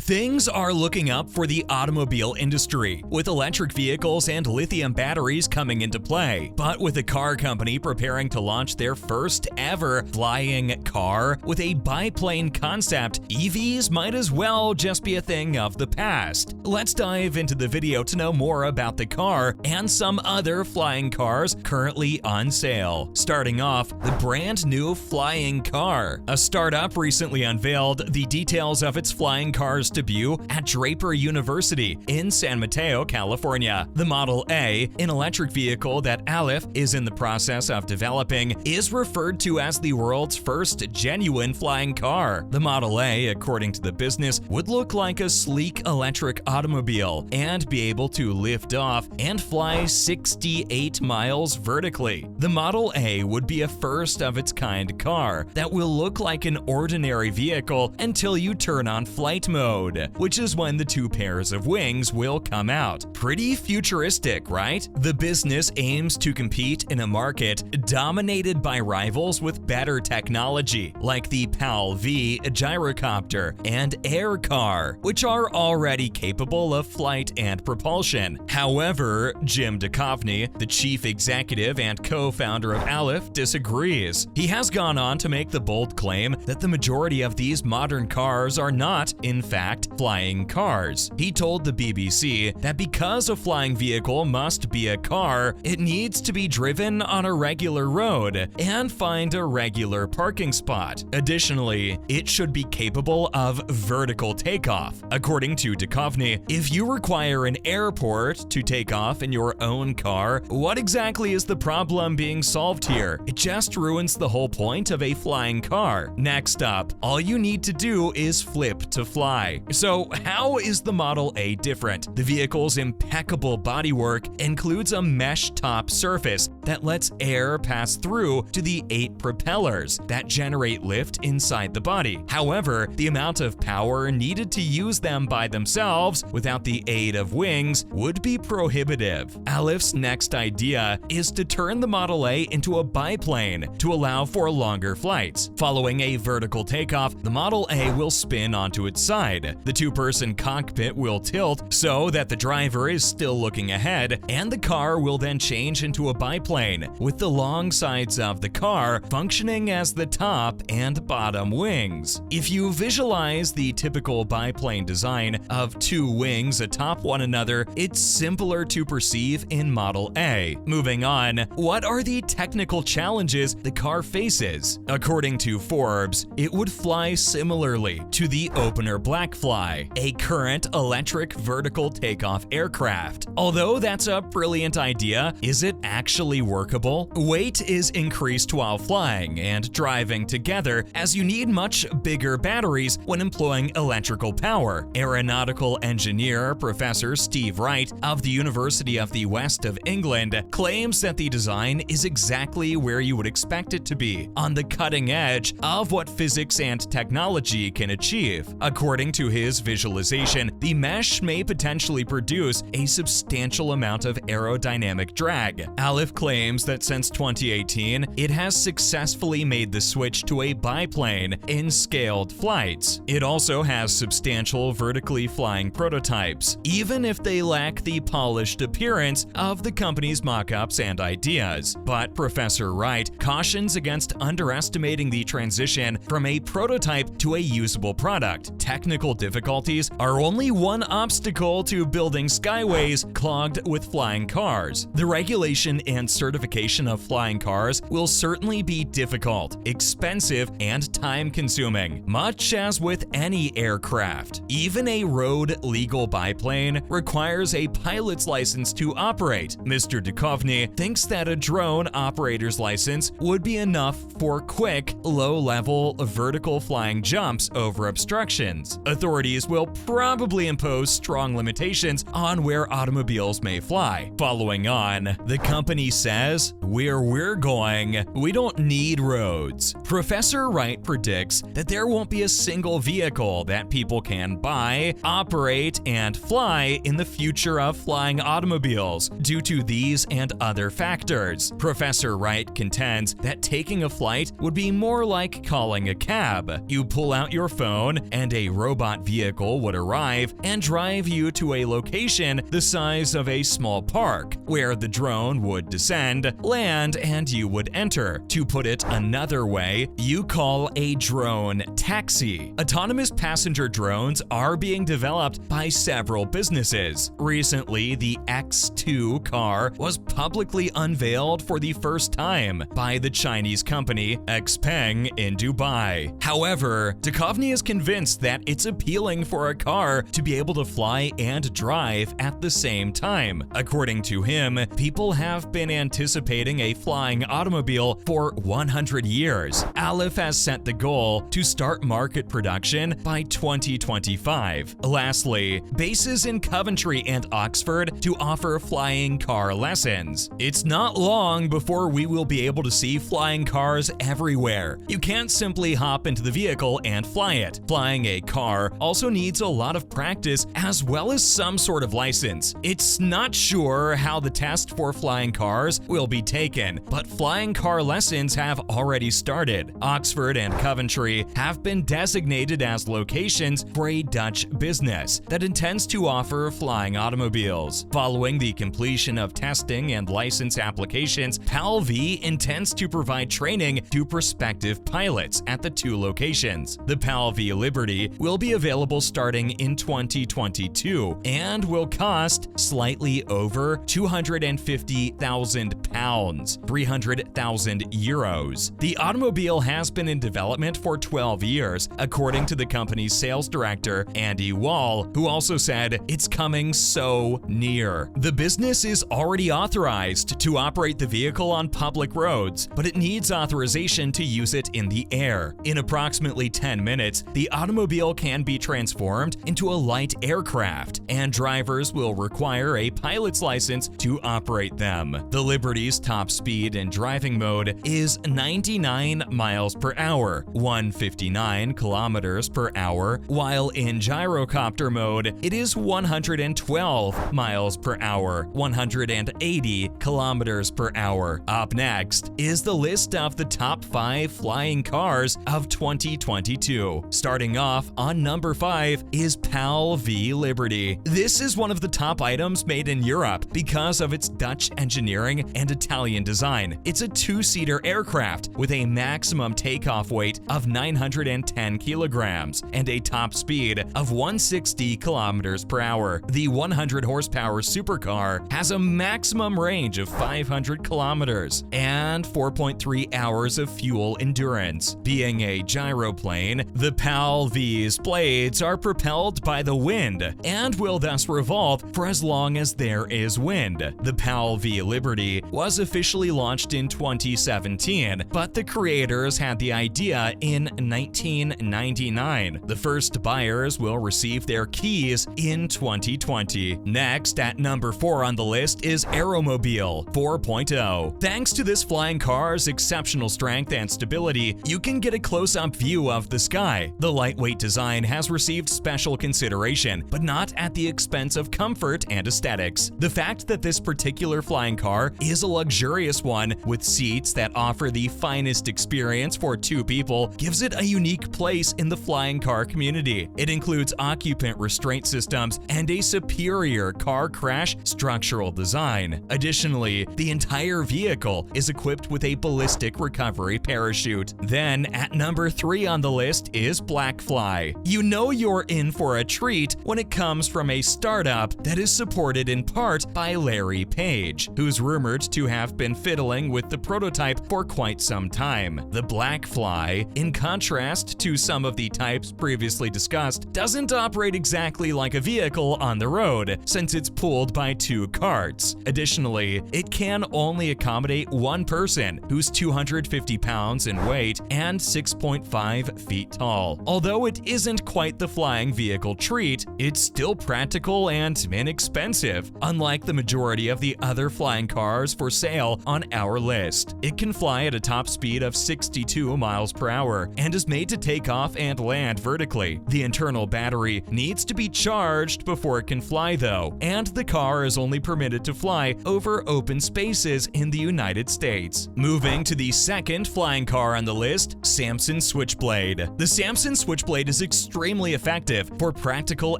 Things are looking up for the automobile industry, with electric vehicles and lithium batteries coming into play. But with a car company preparing to launch their first ever flying car with a biplane concept, EVs might as well just be a thing of the past. Let's dive into the video to know more about the car and some other flying cars currently on sale. Starting off, the brand new flying car. A startup recently unveiled the details of its flying car's debut at Draper University in San Mateo, California. The Model A, an electric vehicle that Aleph is in the process of developing, is referred to as the world's first genuine flying car. The Model A, according to the business, would look like a sleek electric automobile and be able to lift off and fly 68 miles vertically. The Model A would be a first of its kind car that will look like an ordinary vehicle until you turn on flight mode, which is when the two pairs of wings will come out. Pretty futuristic, right? The business aims to compete in a market dominated by rivals with better technology, like the PAL V gyrocopter and Air Car, which are already capable of flight and propulsion. However, Jim Duchovny, the chief executive and co-founder of Aleph, disagrees. He has gone on to make the bold claim that the majority of these modern cars are not, in fact, flying cars. He told the BBC that because a flying vehicle must be a car, it needs to be driven on a regular road and find a regular parking spot. Additionally, it should be capable of vertical takeoff. According to Duchovny, if you require an airport to take off in your own car, what exactly is the problem being solved here? It just ruins the whole point of a flying car. Next up, all you need to do is flip to fly. So how is the Model A different? The vehicle's impeccable bodywork includes a mesh top surface that lets air pass through to the 8 propellers that generate lift inside the body. However, the amount of power needed to use them by themselves without the aid of wings would be prohibitive. Aleph's next idea is to turn the Model A into a biplane to allow for longer flights. Following a vertical takeoff, the Model A will spin onto its side. The two-person cockpit will tilt so that the driver is still looking ahead, and the car will then change into a biplane, with the long sides of the car functioning as the top and bottom wings. If you visualize the typical biplane design of two wings atop one another, it's simpler to perceive in Model A. Moving on, what are the technical challenges the car faces? According to Forbes, it would fly similarly to the Opener Blackfly, a current electric vertical takeoff aircraft. Although that's a brilliant idea, is it actually workable? Weight is increased while flying and driving together, as you need much bigger batteries when employing electrical power. Aeronautical engineer Professor Steve Wright of the University of the West of England claims that the design is exactly where you would expect it to be, on the cutting edge of what physics and technology can achieve. According to his visualization, the mesh may potentially produce a substantial amount of aerodynamic drag. Aleph claims that since 2018, it has successfully made the switch to a biplane in scaled flights. It also has substantial vertically flying prototypes, even if they lack the polished appearance of the company's mock-ups and ideas. But Professor Wright cautions against underestimating the transition from a prototype to a usable product. Technical difficulties are only one obstacle to building skyways clogged with flying cars. The regulation and certification of flying cars will certainly be difficult, expensive, and time-consuming, much as with any aircraft. Even a road-legal biplane requires a pilot's license to operate. Mr. Duchovny thinks that a drone operator's license would be enough for quick, low-level vertical flying jumps over obstructions. Authorities will probably impose strong limitations on where automobiles may fly. Following on, the company says, "Where we're going, we don't need roads." Professor Wright predicts that there won't be a single vehicle that people can buy, operate, and fly in the future of flying automobiles due to these and other factors. Professor Wright contends that taking a flight would be more like calling a cab. You pull out your phone and a robot robot vehicle would arrive and drive you to a location the size of a small park, where the drone would descend, land, and you would enter. To put it another way, you call a drone taxi. Autonomous passenger drones are being developed by several businesses. Recently, the X2 car was publicly unveiled for the first time by the Chinese company Xpeng in Dubai. However, Duchovny is convinced that it's appealing for a car to be able to fly and drive at the same time. According to him, people have been anticipating a flying automobile for 100 years. Aleph has set the goal to start market production by 2025. Lastly, bases in Coventry and Oxford to offer flying car lessons. It's not long before we will be able to see flying cars everywhere. You can't simply hop into the vehicle and fly it. Flying a car also needs a lot of practice as well as some sort of license. It's not sure how the test for flying cars will be taken, but flying car lessons have already started. Oxford and Coventry have been designated as locations for a Dutch business that intends to offer flying automobiles. Following the completion of testing and license applications, PAL-V intends to provide training to prospective pilots at the two locations. The PAL-V Liberty will be available starting in 2022 and will cost slightly over £250,000, 300,000 euros. The automobile has been in development for 12 years, according to the company's sales director, Andy Wall, who also said it's coming so near. The business is already authorized to operate the vehicle on public roads, but it needs authorization to use it in the air. In approximately 10 minutes, the automobile can be transformed into a light aircraft, and drivers will require a pilot's license to operate them. The Liberty's top speed in driving mode is 99 miles per hour, 159 kilometers per hour, while in gyrocopter mode, it is 112 miles per hour, 180 kilometers per hour. Up next is the list of the top 5 flying cars of 2022. Starting off on number 5 is PAL-V Liberty. This is one of the top items made in Europe because of its Dutch engineering and Italian design. It's a 2-seater aircraft with a maximum takeoff weight of 910 kilograms and a top speed of 160 kilometers per hour. The 100 horsepower supercar has a maximum range of 500 kilometers and 4.3 hours of fuel endurance. Being a gyroplane, the PAL-V's blades are propelled by the wind and will thus revolve for as long as there is wind. The PAL-V Liberty was officially launched in 2017, but the creators had the idea in 1999. The first buyers will receive their keys in 2020. Next, at number 4 on the list is Aeromobile 4.0. Thanks to this flying car's exceptional strength and stability, you can get a close-up view of the sky. The lightweight design has received special consideration, but not at the expense of comfort and aesthetics. The fact that this particular flying car is a luxurious one with seats that offer the finest experience for 2 people gives it a unique place in the flying car community. It includes occupant restraint systems and a superior car crash structural design. Additionally, the entire vehicle is equipped with a ballistic recovery parachute. Then, at number 3 on the list is Blackfly. You know you're in for a treat when it comes from a startup that is supported in part by Larry Page, who's rumored to have been fiddling with the prototype for quite some time. The Blackfly, in contrast to some of the types previously discussed, doesn't operate exactly like a vehicle on the road, since it's pulled by 2 carts. Additionally, it can only accommodate 1 person, who's 250 pounds in weight and 6.5 feet tall. Although it isn't quite the flying vehicle treat, it's still practical and inexpensive, unlike the majority of the other flying cars for sale on our list. It can fly at a top speed of 62 miles per hour and is made to take off and land vertically. The internal battery needs to be charged before it can fly though, and the car is only permitted to fly over open spaces in the United States. Moving to the second flying car on the list, Samson Switchblade. The Samson Switchblade is extremely extremely effective for practical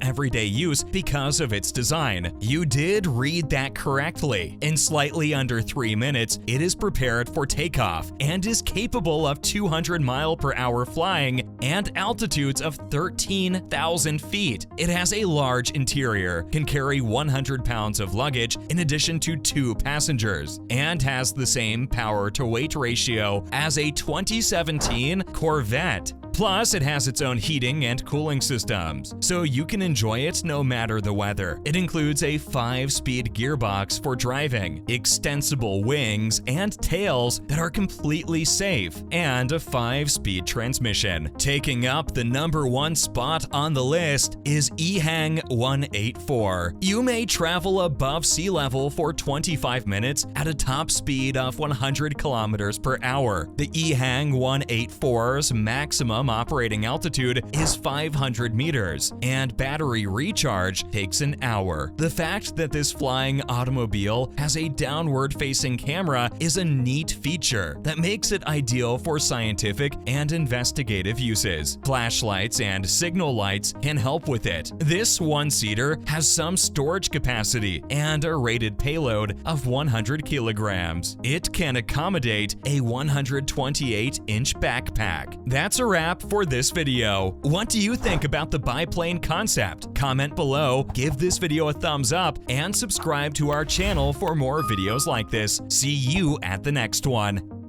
everyday use because of its design. You did read that correctly. In slightly under 3 minutes, it is prepared for takeoff and is capable of 200-mile-per-hour flying and altitudes of 13,000 feet. It has a large interior, can carry 100 pounds of luggage in addition to 2 passengers, and has the same power-to-weight ratio as a 2017 Corvette. Plus, it has its own heating and cooling systems, so you can enjoy it no matter the weather. It includes a 5-speed gearbox for driving, extensible wings and tails that are completely safe, and a 5-speed transmission. Taking up the #1 spot on the list is EHang 184. You may travel above sea level for 25 minutes at a top speed of 100 kilometers per hour. The EHang 184's maximum operating altitude is 500 meters, and battery recharge takes an hour. The fact that this flying automobile has a downward-facing camera is a neat feature that makes it ideal for scientific and investigative uses. Flashlights and signal lights can help with it. This one-seater has some storage capacity and a rated payload of 100 kilograms. It can accommodate a 128-inch backpack. That's a wrap for this video. What do you think about the biplane concept? Comment below, give this video a thumbs up, and subscribe to our channel for more videos like this. See you at the next one.